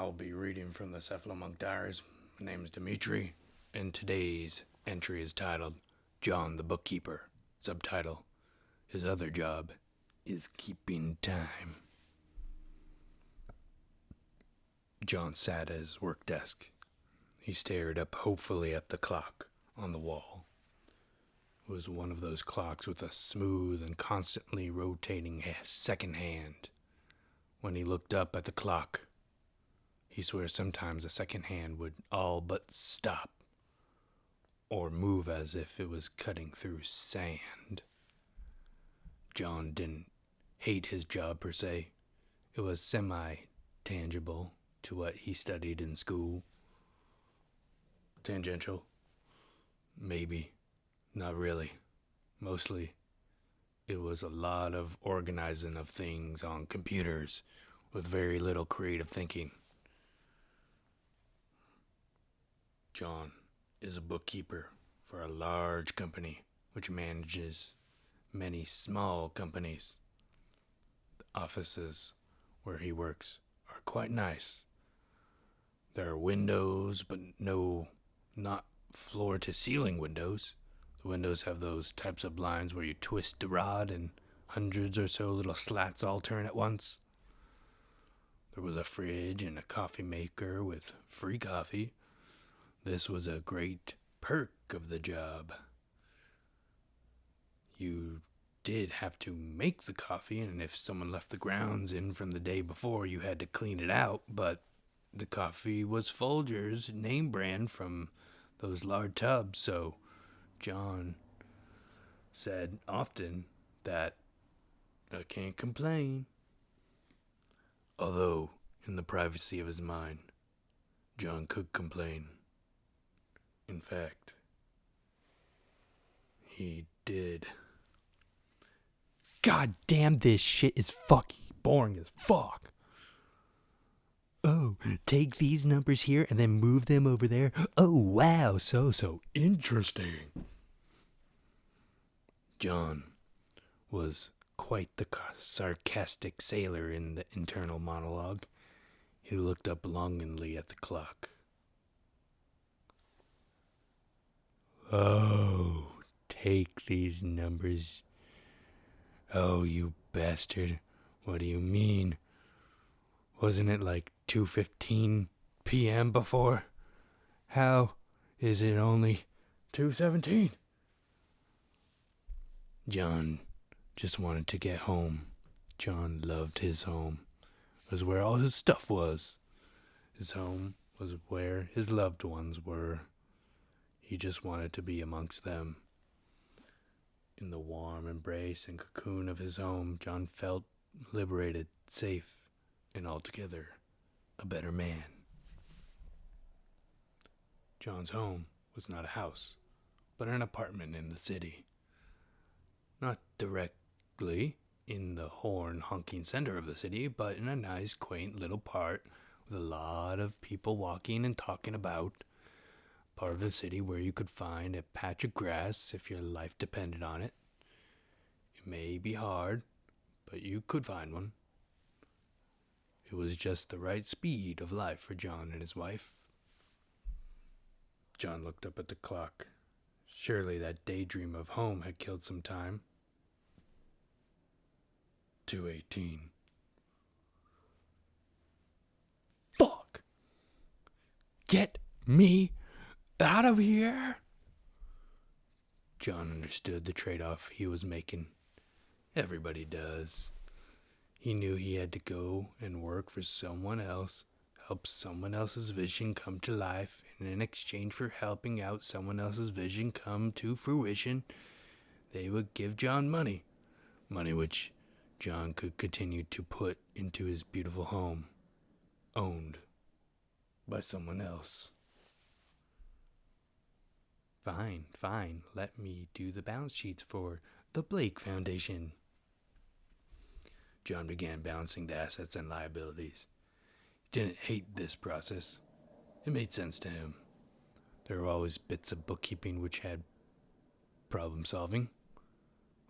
I'll be reading from the Cephalomunk Diaries. My name is Dimitri, and today's entry is titled John the Bookkeeper. Subtitle: His other job is keeping time. John sat at his work desk. He stared up hopefully at the clock on the wall. It was one of those clocks with a smooth and constantly rotating second hand. When he looked up at the clock, he swears sometimes the second hand would all but stop, or move as if it was cutting through sand. John didn't hate his job per se. It was semi-tangible to what he studied in school. Tangential? Maybe. Not really. Mostly, it was a lot of organizing of things on computers with very little creative thinking. John is a bookkeeper for a large company which manages many small companies. The offices where he works are quite nice. There are windows, but not floor-to-ceiling windows. The windows have those types of blinds where you twist the rod and hundreds or so little slats all turn at once. There was a fridge and a coffee maker with free coffee. This was a great perk of the job. You did have to make the coffee, and if someone left the grounds in from the day before, you had to clean it out, but the coffee was Folger's name brand from those large tubs, so John said often that I can't complain. Although, in the privacy of his mind, John could complain. In fact, he did. God damn, this shit is fucking boring as fuck. Oh, take these numbers here and then move them over there. Oh, wow, so interesting. John was quite the sarcastic sailor in the internal monologue. He looked up longingly at the clock. Oh, take these numbers. Oh, you bastard. What do you mean? Wasn't it like 2:15 p.m. before? How is it only 2:17? John just wanted to get home. John loved his home. It was where all his stuff was. His home was where his loved ones were. He just wanted to be amongst them. In the warm embrace and cocoon of his home, John felt liberated, safe, and altogether a better man. John's home was not a house, but an apartment in the city. Not directly in the horn-honking center of the city, but in a nice, quaint little part with a lot of people walking and talking about. Part of the city where you could find a patch of grass if your life depended on it. It may be hard, but you could find one. It was just the right speed of life for John and his wife. John looked up at the clock. Surely that daydream of home had killed some time. 2:18. Fuck! Get me out of here! John understood the trade-off he was making. Everybody does. He knew he had to go and work for someone else, help someone else's vision come to life, and in exchange for helping out someone else's vision come to fruition, they would give John money. Money which John could continue to put into his beautiful home, owned by someone else. Fine, let me do the balance sheets for the Blake Foundation. John began balancing the assets and liabilities. He didn't hate this process. It made sense to him. There were always bits of bookkeeping which had problem solving,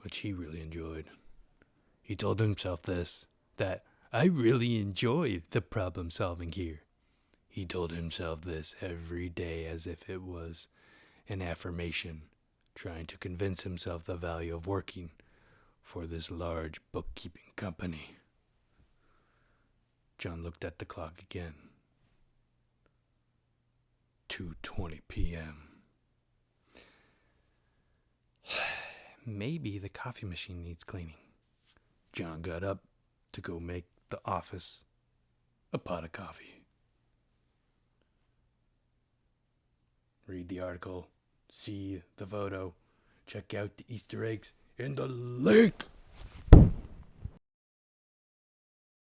which he really enjoyed. He told himself that I really enjoy the problem solving here. He told himself this every day as if it was an affirmation, trying to convince himself the value of working for this large bookkeeping company. John looked at the clock again. 2:20 p.m. Maybe the coffee machine needs cleaning. John got up to go make the office a pot of coffee. Read the article, see the photo, check out the Easter eggs in the link.